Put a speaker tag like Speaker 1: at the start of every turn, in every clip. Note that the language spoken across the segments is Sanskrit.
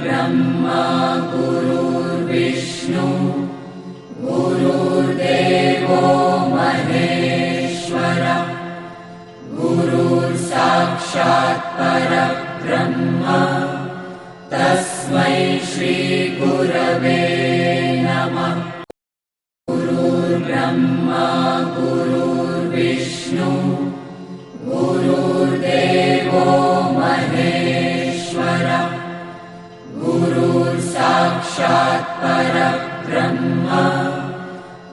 Speaker 1: गुरुर्ब्रह्मा गुरुर्विष्णु गुरुर्देवो महेश्वरः गुरुर्साक्षात् परब्रह्म तस्मै श्रीगुरवे नमः। गुरुर्ब्रह्मा गुरुर्विष्णु गुरुर्देवो महेश्वरः गुरुर्साक्षात् परब्रह्म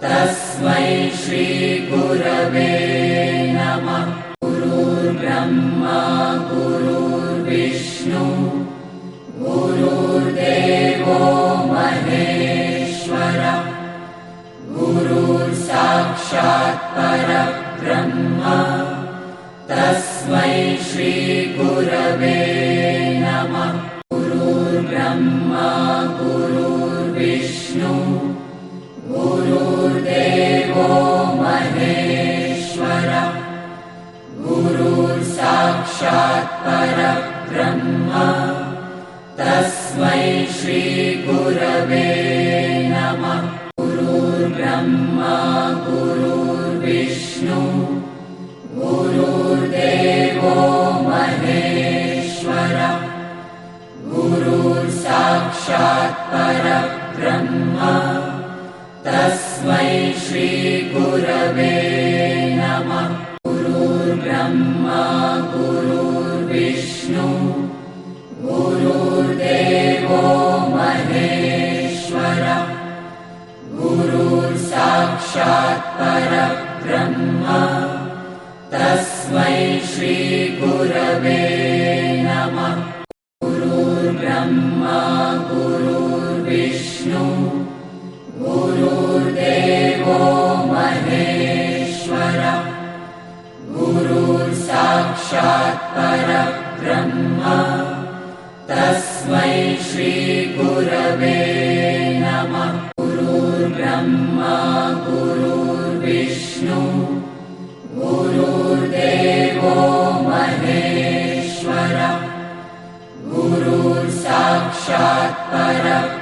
Speaker 1: तस्मै श्रीगुरवे नमः। गुरुर्ब्रह्मा गुरुर्विष्णु गुरुर्देवो महेश्वरः गुरुर्साक्षात् परब्रह्म तस्मै श्रीगुरवे नमः। गुरुर्ब्रह्मा गुरुर्विष्णु गुरुर्देवो महेश्वरः गुरुर्साक्षात् परब्रह्म तस्मै श्रीगुरवे नमः। गुरुर्ब्रह्मा गुरुर्विष्णु गुरुर्देवो महेश्वरः गुरुर्साक्षात् परब्रह्म तस्मै श्रीगुरवे नमः। गुरुर्ब्रह्मा गुरुर्विष्णु गुरुर्देवो महेश्वरः गुरुर्साक्षात् परब्रह्म तस्मै श्रीगुरवे नमः। गुरुर्ब्रह्मा गुरुर्विष्णु गुरुर्देवो महेश्वरः गुरुर्साक्षात् परब्रह्म तस्मै श्रीगुरवे नमः। गुरुर्ब्रह्मा गुरुर्विष्णु गुरुर्देवो महेश्वरः गुरुर्साक्षात् परब्रह्म